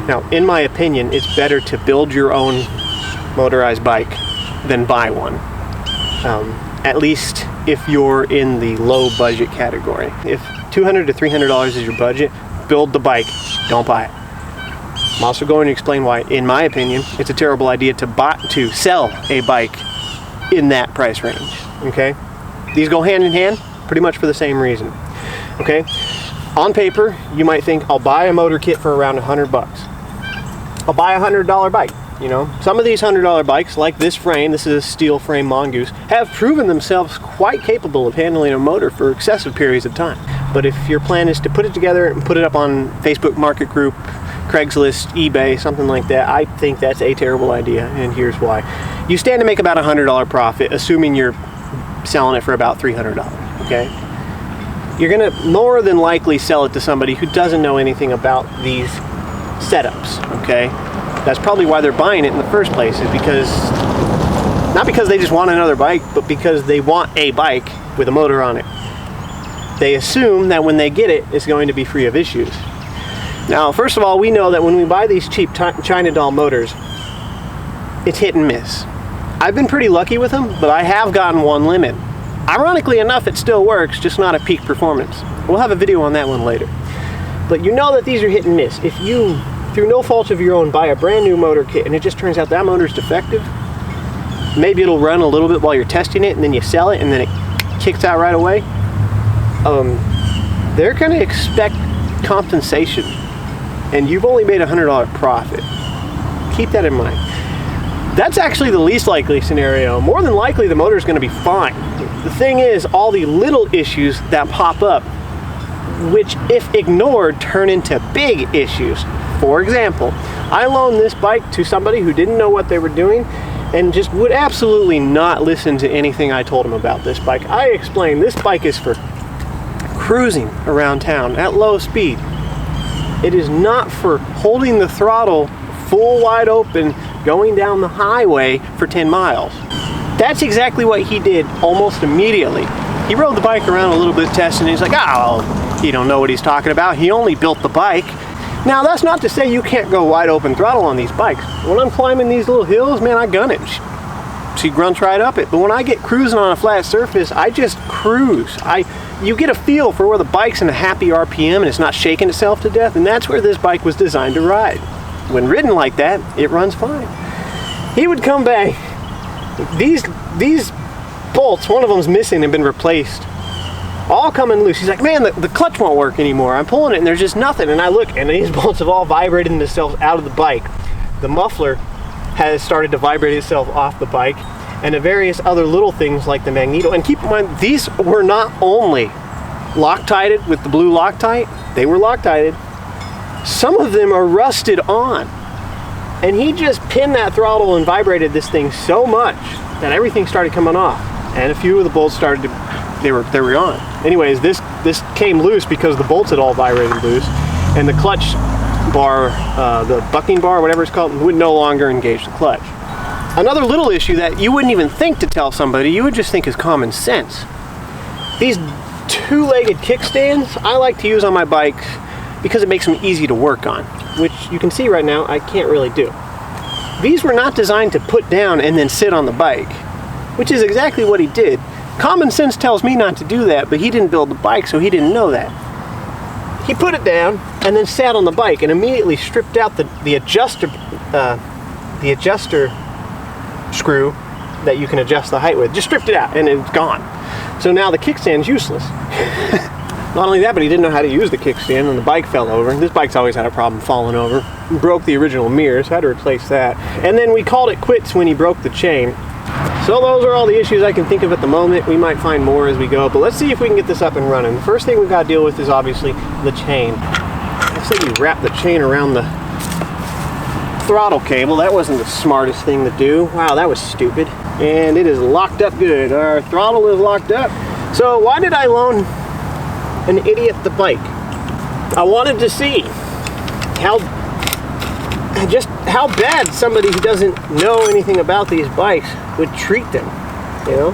Now, in my opinion, it's better to build your own motorized bike than buy one. At least if you're in the low budget category. If $200 to $300 is your budget, build the bike, don't buy it. I'm also going to explain why, in my opinion, it's a terrible idea to sell a bike in that price range, okay? These go hand in hand pretty much for the same reason, okay? On paper, you might think, I'll buy a motor kit for around $100 bucks. I'll buy a $100 bike. You know, some of these $100 bikes, like this frame, this is a steel frame Mongoose, have proven themselves quite capable of handling a motor for excessive periods of time. But if your plan is to put it together and put it up on Facebook Market Group, Craigslist, eBay, something like that, I think that's a terrible idea, and here's why. You stand to make about $100 profit, assuming you're selling it for about $300, okay? You're gonna more than likely sell it to somebody who doesn't know anything about these setups, okay? That's probably why they're buying it in the first place, is because, not because they just want another bike, but because they want a bike with a motor on it. They assume that when they get it, it's going to be free of issues. Now, first of all, we know that when we buy these cheap China doll motors, it's hit and miss. I've been pretty lucky with them, but I have gotten one limit. Ironically enough, it still works, just not at peak performance. We'll have a video on that one later. But you know that these are hit and miss. If you, through no fault of your own, buy a brand new motor kit and it just turns out that motor's defective, maybe it'll run a little bit while you're testing it and then you sell it and then it kicks out right away, they're going to expect compensation, and you've only made $100 profit. Keep that in mind. That's actually the least likely scenario. More than likely the motor's going to be fine. The thing is, all the little issues that pop up, which if ignored turn into big issues. For example, I loaned this bike to somebody who didn't know what they were doing and just would absolutely not listen to anything I told him about this bike. I explained this bike is for cruising around town at low speed. It is not for holding the throttle full wide open going down the highway for 10 miles. That's exactly what he did almost immediately. He rode the bike around a little bit testing, and he's like, oh, he don't know what he's talking about. He only built the bike. Now, that's not to say you can't go wide open throttle on these bikes. When I'm climbing these little hills, man, I gun it. She grunts right up it. But when I get cruising on a flat surface, I just cruise. You get a feel for where the bike's in a happy RPM and it's not shaking itself to death, and that's where this bike was designed to ride. When ridden like that, it runs fine. He would come back. These bolts, one of them's missing and been replaced, all coming loose. He's like, man, the clutch won't work anymore. I'm pulling it and there's just nothing. And I look, and these bolts have all vibrated themselves out of the bike. The muffler has started to vibrate itself off the bike, and the various other little things like the magneto. And keep in mind, these were not only Loctited with the blue Loctite, they were Loctited. Some of them are rusted on. And he just pinned that throttle and vibrated this thing so much that everything started coming off. And a few of the bolts started to, they were gone. Anyways, this came loose because the bolts had all vibrated loose, and the clutch bar, the bucking bar, whatever it's called, would no longer engage the clutch. Another little issue that you wouldn't even think to tell somebody, you would just think is common sense. These two-legged kickstands I like to use on my bikes because it makes them easy to work on, which you can see right now I can't really do. These were not designed to put down and then sit on the bike, which is exactly what he did. Common sense tells me not to do that, but he didn't build the bike, so he didn't know that. He put it down and then sat on the bike and immediately stripped out the adjuster screw that you can adjust the height with. Just stripped it out and it's gone. So now the kickstand's useless. Not only that, but he didn't know how to use the kickstand and the bike fell over. This bike's always had a problem falling over. Broke the original mirror, so I had to replace that. And then we called it quits when he broke the chain. So those are all the issues I can think of at the moment. We might find more as we go, but let's see if we can get this up and running. The first thing we've got to deal with is obviously the chain. Let's say we wrap the chain around the throttle cable. That wasn't the smartest thing to do. Wow, that was stupid. And it is locked up good. Our throttle is locked up. So why did I loan an idiot the bike? I wanted to see how bad somebody who doesn't know anything about these bikes would treat them, you know?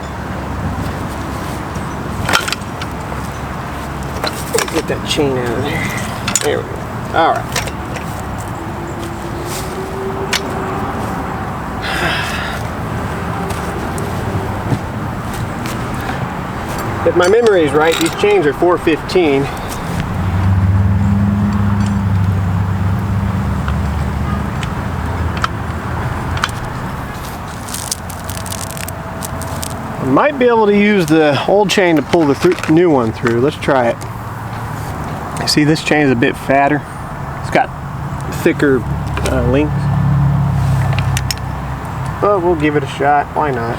Get that chain out of there. There we go. All right. If my memory is right, these chains are 415. I might be able to use the old chain to pull the new one through. Let's try it. See, this chain is a bit fatter. It's got thicker links. Oh, we'll give it a shot. Why not?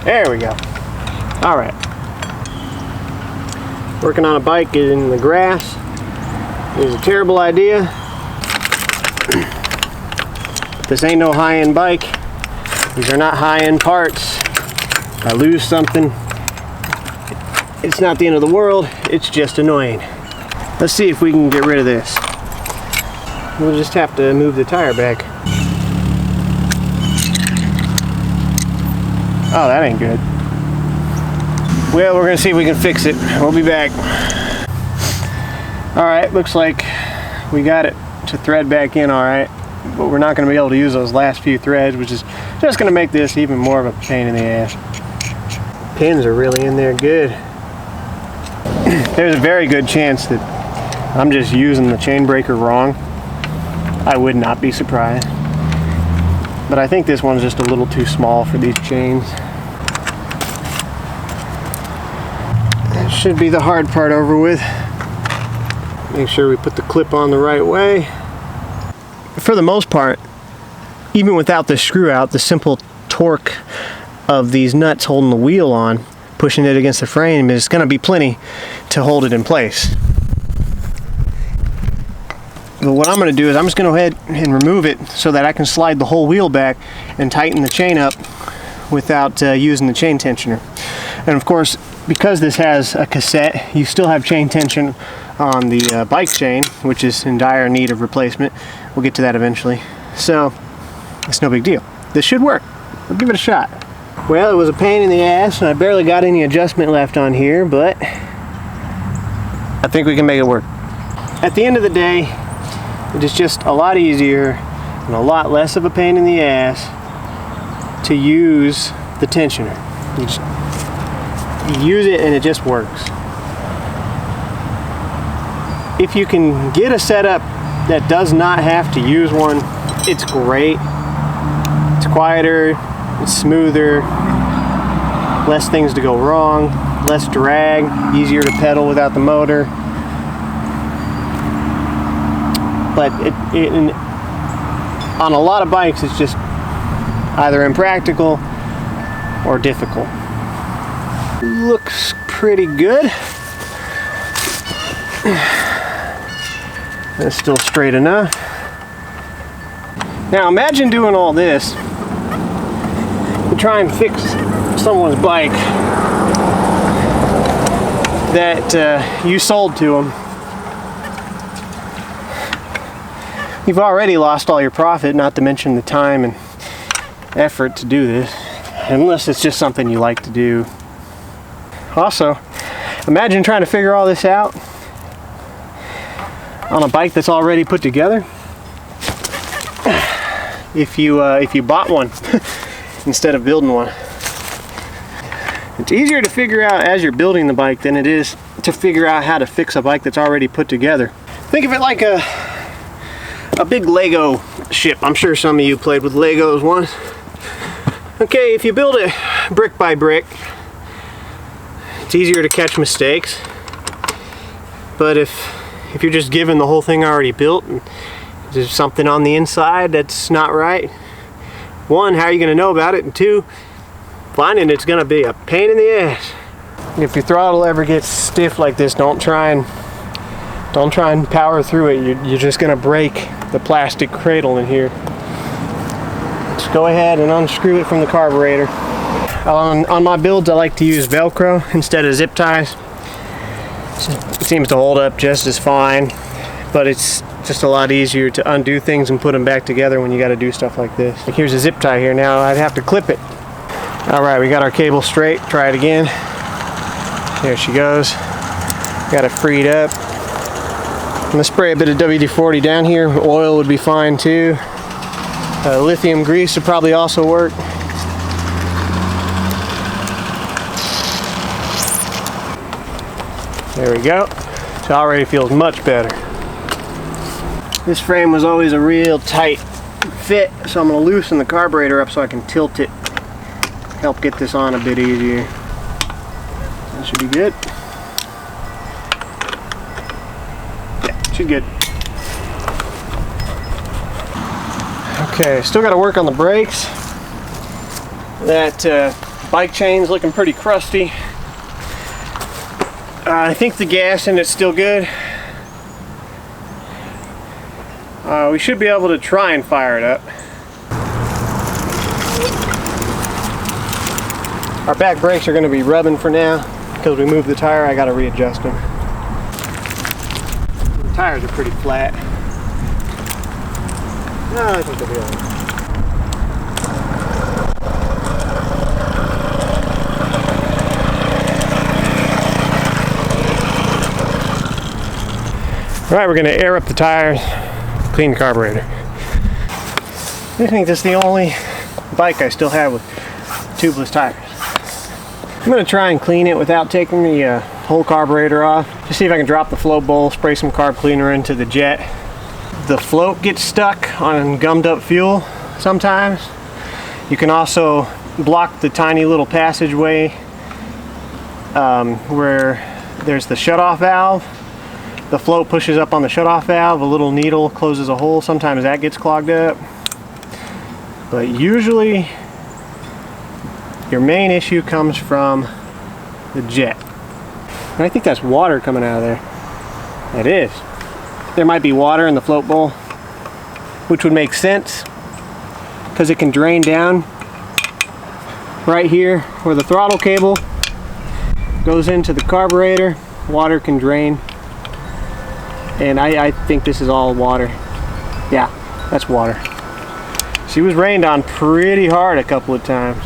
There we go. All right. Working on a bike in the grass is a terrible idea. This ain't no high-end bike. These are not high-end parts. If I lose something, it's not the end of the world. It's just annoying. Let's see if we can get rid of this. We'll just have to move the tire back. Oh, that ain't good. Well, we're gonna see if we can fix it. We'll be back. All right, looks like we got it to thread back in all right, but we're not gonna be able to use those last few threads, which is just gonna make this even more of a pain in the ass. Pins are really in there good. There's a very good chance that I'm just using the chain breaker wrong. I would not be surprised. But I think this one's just a little too small for these chains. That should be the hard part over with. Make sure we put the clip on the right way. For the most part, even without the screw out, the simple torque of these nuts holding the wheel on, pushing it against the frame, is going to be plenty to hold it in place. But what I'm going to do is I'm just going to go ahead and remove it so that I can slide the whole wheel back and tighten the chain up without using the chain tensioner. And of course, because this has a cassette, you still have chain tension on the bike chain, which is in dire need of replacement. We'll get to that eventually. So it's no big deal. This should work. We'll give it a shot. Well, it was a pain in the ass and I barely got any adjustment left on here, but I think we can make it work. At the end of the day, it is just a lot easier and a lot less of a pain in the ass to use the tensioner. You use it and it just works. If you can get a setup that does not have to use one, it's great. It's quieter, it's smoother, less things to go wrong, less drag, easier to pedal without the motor. But on a lot of bikes, it's just either impractical or difficult. Looks pretty good. That's still straight enough. Now imagine doing all this to try and fix someone's bike that you sold to them. You've already lost all your profit, not to mention the time and effort to do this, unless it's just something you like to do. Also, imagine trying to figure all this out on a bike that's already put together. If you bought one instead of building one. It's easier to figure out as you're building the bike than it is to figure out how to fix a bike that's already put together. Think of it like a big Lego ship. I'm sure some of you played with Legos once. Okay, if you build it brick by brick, it's easier to catch mistakes. But if you're just given the whole thing already built and there's something on the inside that's not right, one, how are you going to know about it? And two, finding it's going to be a pain in the ass. If your throttle ever gets stiff like this, don't try and power through it. You're just going to break the plastic cradle in here. Just go ahead and unscrew it from the carburetor. On my builds, I like to use Velcro instead of zip ties. It seems to hold up just as fine, but it's just a lot easier to undo things and put them back together when you got to do stuff like this. Like here's a zip tie here. Now I'd have to clip it. All right, we got our cable straight. Try it again. There she goes. Got it freed up. I'm gonna spray a bit of WD-40 down here. Oil would be fine too. Lithium grease would probably also work. There we go. It already feels much better. This frame was always a real tight fit, so I'm going to loosen the carburetor up so I can tilt it. Help get this on a bit easier. That should be good. Yeah, should be good. Okay, still got to work on the brakes. That bike chain's looking pretty crusty. I think the gas in it's still good. We should be able to try and fire it up. Our back brakes are going to be rubbing for now because we moved the tire. I got to readjust them. The tires are pretty flat. No, I think they'll be all right. All right, we're going to air up the tires, clean the carburetor. I think this is the only bike I still have with tubeless tires. I'm going to try and clean it without taking the whole carburetor off. Just see if I can drop the float bowl, spray some carb cleaner into the jet. The float gets stuck on gummed up fuel sometimes. You can also block the tiny little passageway where there's the shutoff valve. The float pushes up on the shutoff valve, a little needle closes a hole. Sometimes that gets clogged up. But usually your main issue comes from the jet. And I think that's water coming out of there. It is. There might be water in the float bowl, which would make sense because it can drain down right here where the throttle cable goes into the carburetor. Water can drain. And I think this is all water. Yeah, that's water. She was rained on pretty hard a couple of times.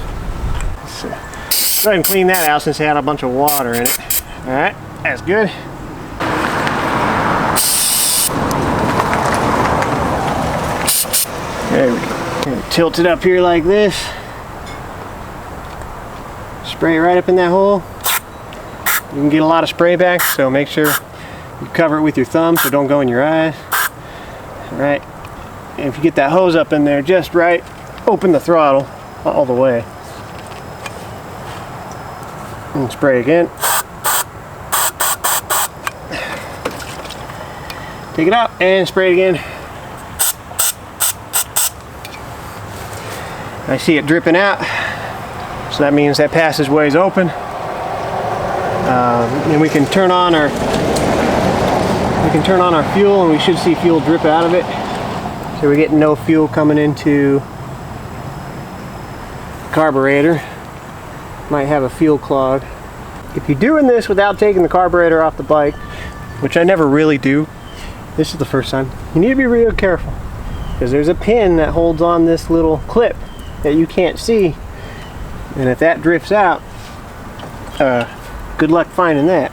Let's go ahead and clean that out since it had a bunch of water in it. Alright, that's good. There we go. Gonna tilt it up here like this. Spray it right up in that hole. You can get a lot of spray back, so make sure you cover it with your thumb so don't go in your eyes. Alright, and if you get that hose up in there just right, open the throttle all the way. And spray again. Take it out and spray it again. I see it dripping out, so that means that passageway is open. And we can turn on our fuel, and we should see fuel drip out of it. So we're getting no fuel coming into the carburetor. Might have a fuel clog. If you're doing this without taking the carburetor off the bike, which I never really do, this is the first time, you need to be real careful because there's a pin that holds on this little clip that you can't see, and if that drifts out, good luck finding that.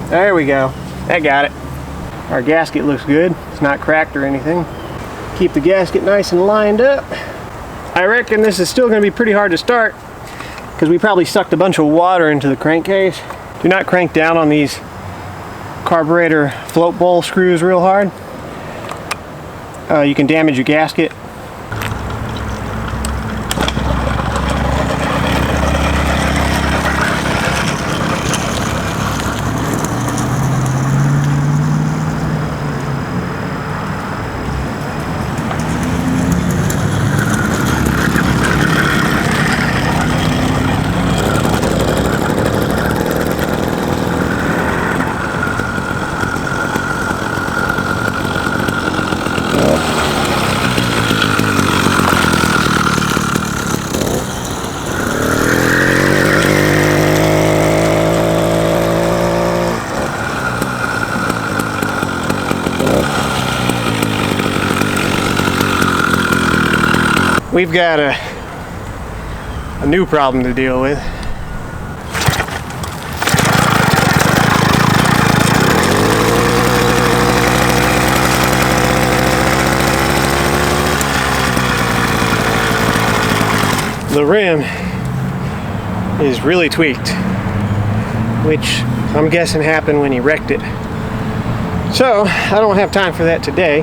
There we go. That got it. Our gasket looks good. It's not cracked or anything. Keep the gasket nice and lined up. I reckon this is still going to be pretty hard to start because we probably sucked a bunch of water into the crankcase. Do not crank down on these carburetor float bowl screws real hard. You can damage your gasket. We've got a new problem to deal with. the rim is really tweaked, which I'm guessing happened when he wrecked it. So I don't have time for that today.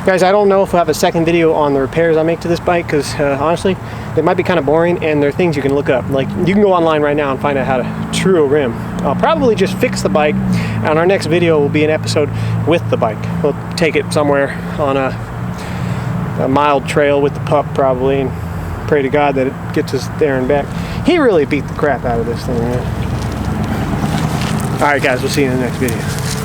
Guys, I don't know if we'll have a second video on the repairs I make to this bike, because honestly, they might be kind of boring, and they're things you can look up. Like, you can go online right now and find out how to true a rim. I'll probably just fix the bike, and our next video will be an episode with the bike. We'll take it somewhere on a mild trail with the pup probably, and pray to God that it gets us there and back. He really beat the crap out of this thing, man. Alright guys, we'll see you in the next video.